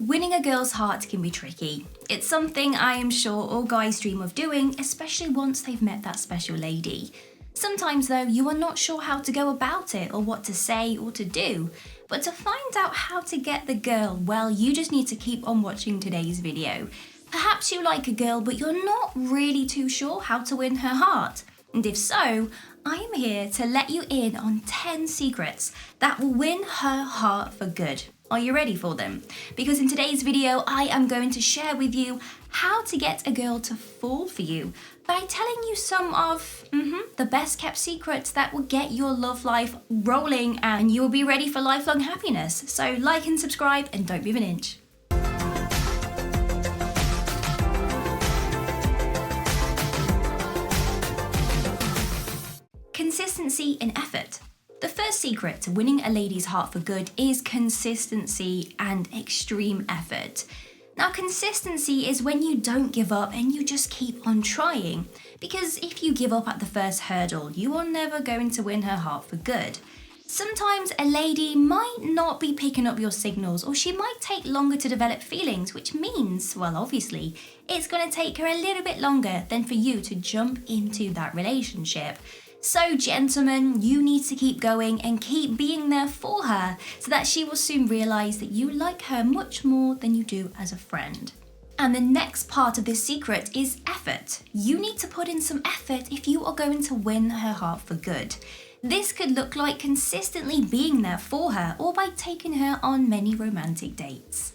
Winning a girl's heart can be tricky. It's something I am sure all guys dream of doing, especially once they've met that special lady. Sometimes though, you are not sure how to go about it or what to say or to do. But to find out how to get the girl, well, you just need to keep on watching today's video. Perhaps you like a girl, but you're not really too sure how to win her heart. And if so, I am here to let you in on 10 secrets that will win her heart for good. Are you ready for them? Because in today's video, I am going to share with you how to get a girl to fall for you by telling you some of the best kept secrets that will get your love life rolling and you will be ready for lifelong happiness. So like and subscribe and don't move an inch. Consistency and effort. The first secret to winning a lady's heart for good is consistency and extreme effort. Now, consistency is when you don't give up and you just keep on trying. Because if you give up at the first hurdle, you are never going to win her heart for good. Sometimes a lady might not be picking up your signals, or she might take longer to develop feelings, which means, well, obviously, it's going to take her a little bit longer than for you to jump into that relationship. So gentlemen, you need to keep going and keep being there for her so that she will soon realise that you like her much more than you do as a friend. And the next part of this secret is effort. You need to put in some effort if you are going to win her heart for good. This could look like consistently being there for her or by taking her on many romantic dates.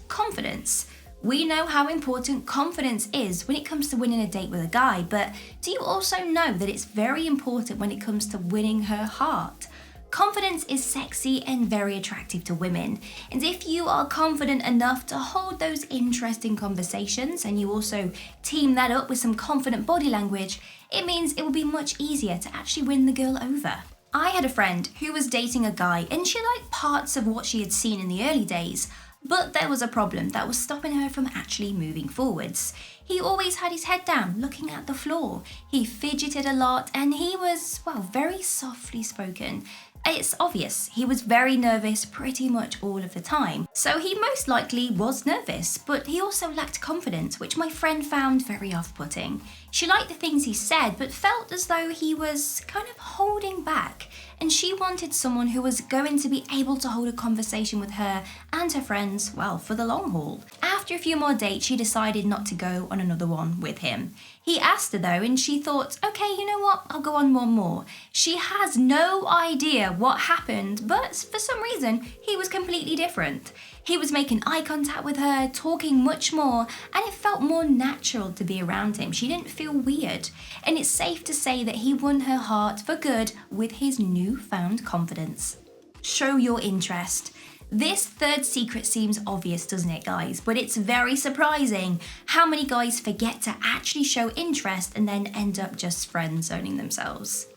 Confidence. We know how important confidence is when it comes to winning a date with a guy, but do you also know that it's very important when it comes to winning her heart? Confidence is sexy and very attractive to women, and if you are confident enough to hold those interesting conversations and you also team that up with some confident body language, it means it will be much easier to actually win the girl over. I had a friend who was dating a guy and she liked parts of what she had seen in the early days, but there was a problem that was stopping her from actually moving forwards. He always had his head down, looking at the floor. He fidgeted a lot and he was, well, very softly spoken. It's obvious, he was very nervous pretty much all of the time. So he most likely was nervous, but he also lacked confidence, which my friend found very off-putting. She liked the things he said, but felt as though he was kind of holding back. And she wanted someone who was going to be able to hold a conversation with her and her friends, well, for the long haul. After a few more dates, she decided not to go on another one with him. He asked her though, and she thought, okay, you know what, I'll go on one more. She has no idea what happened, but for some reason, he was completely different. He was making eye contact with her, talking much more, and it felt more natural to be around him. She didn't feel weird. And it's safe to say that he won her heart for good with his newfound confidence. Show your interest. This third secret seems obvious, doesn't it, guys? But it's very surprising how many guys forget to actually show interest and then end up just friend-zoning themselves.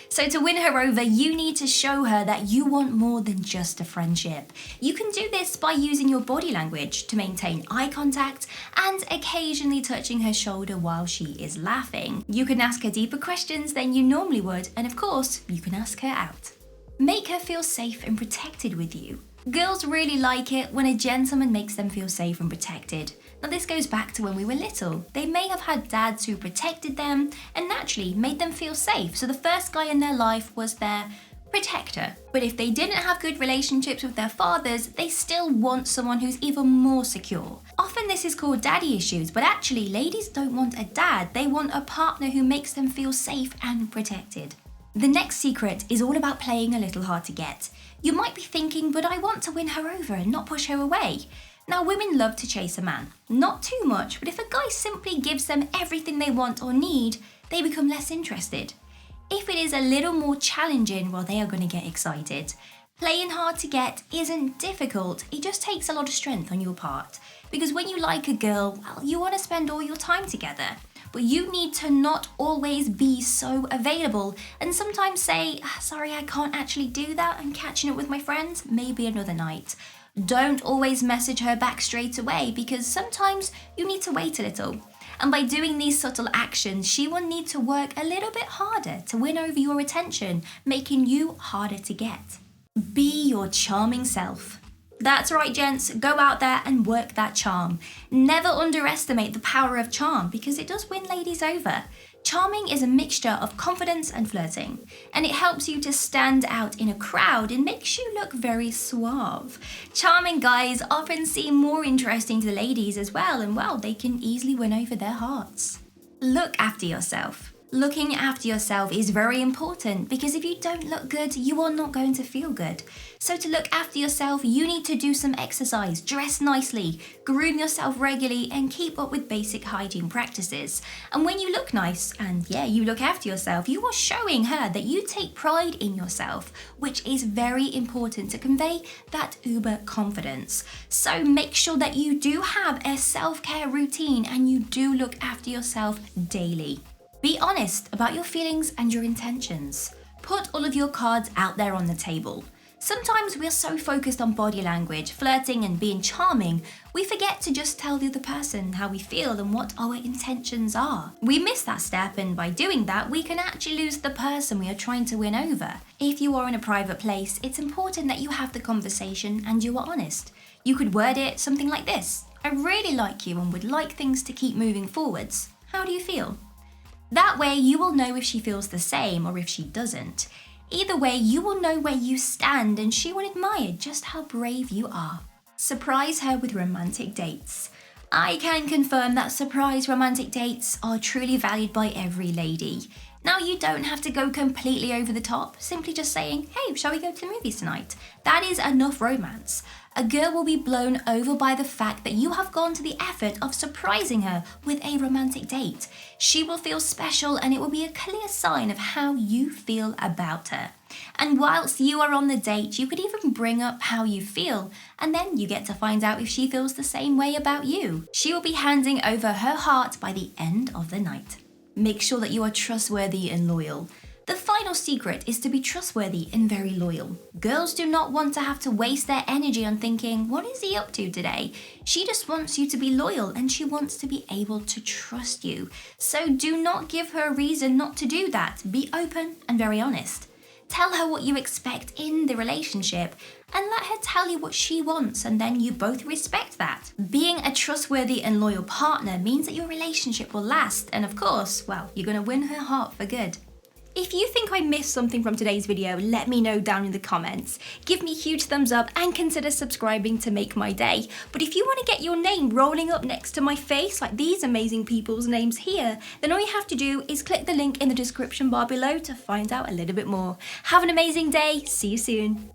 So to win her over, you need to show her that you want more than just a friendship. You can do this by using your body language to maintain eye contact and occasionally touching her shoulder while she is laughing. You can ask her deeper questions than you normally would, and of course, you can ask her out. Make her feel safe and protected with you. Girls really like it when a gentleman makes them feel safe and protected. Now this goes back to when we were little. They may have had dads who protected them and naturally made them feel safe, so the first guy in their life was their protector. But if they didn't have good relationships with their fathers, they still want someone who's even more secure. Often this is called daddy issues, but actually ladies don't want a dad, they want a partner who makes them feel safe and protected. The next secret is all about playing a little hard to get. You might be thinking, but I want to win her over and not push her away. Now, women love to chase a man. Not too much, but if a guy simply gives them everything they want or need, they become less interested. If it is a little more challenging, well, they are going to get excited. Playing hard to get isn't difficult, it just takes a lot of strength on your part. Because when you like a girl, well, you want to spend all your time together. But you need to not always be so available and sometimes say, sorry, I can't actually do that, I'm catching up with my friends, maybe another night. Don't always message her back straight away because sometimes you need to wait a little. And by doing these subtle actions, she will need to work a little bit harder to win over your attention, making you harder to get. Be your charming self. That's right, gents, go out there and work that charm. Never underestimate the power of charm because it does win ladies over. Charming is a mixture of confidence and flirting, and it helps you to stand out in a crowd and makes you look very suave. Charming guys often seem more interesting to the ladies as well, and well, they can easily win over their hearts. Look after yourself. Looking after yourself is very important because if you don't look good, you are not going to feel good. So to look after yourself, you need to do some exercise, dress nicely, groom yourself regularly, and keep up with basic hygiene practices. And when you look nice and you look after yourself, you are showing her that you take pride in yourself, which is very important to convey that uber confidence. So make sure that you do have a self-care routine and you do look after yourself daily. Be honest about your feelings and your intentions. Put all of your cards out there on the table. Sometimes we're so focused on body language, flirting and being charming, we forget to just tell the other person how we feel and what our intentions are. We miss that step, and by doing that, we can actually lose the person we are trying to win over. If you are in a private place, it's important that you have the conversation and you are honest. You could word it something like this: I really like you and would like things to keep moving forwards. How do you feel? That way you will know if she feels the same or if she doesn't. Either way, you will know where you stand and she will admire just how brave you are. Surprise her with romantic dates. I can confirm that surprise romantic dates are truly valued by every lady. Now, you don't have to go completely over the top, simply just saying, hey, shall we go to the movies tonight? That is enough romance. A girl will be blown over by the fact that you have gone to the effort of surprising her with a romantic date. She will feel special and it will be a clear sign of how you feel about her. And whilst you are on the date, you could even bring up how you feel, and then you get to find out if she feels the same way about you. She will be handing over her heart by the end of the night. Make sure that you are trustworthy and loyal. The final secret is to be trustworthy and very loyal. Girls do not want to have to waste their energy on thinking, what is he up to today? She just wants you to be loyal and she wants to be able to trust you. So do not give her a reason not to do that. Be open and very honest. Tell her what you expect in the relationship and let her tell you what she wants, and then you both respect that. Being a trustworthy and loyal partner means that your relationship will last, and of course, well, you're going to win her heart for good. If you think I missed something from today's video, let me know down in the comments. Give me a huge thumbs up and consider subscribing to make my day. But if you want to get your name rolling up next to my face like these amazing people's names here, then all you have to do is click the link in the description bar below to find out a little bit more. Have an amazing day. See you soon.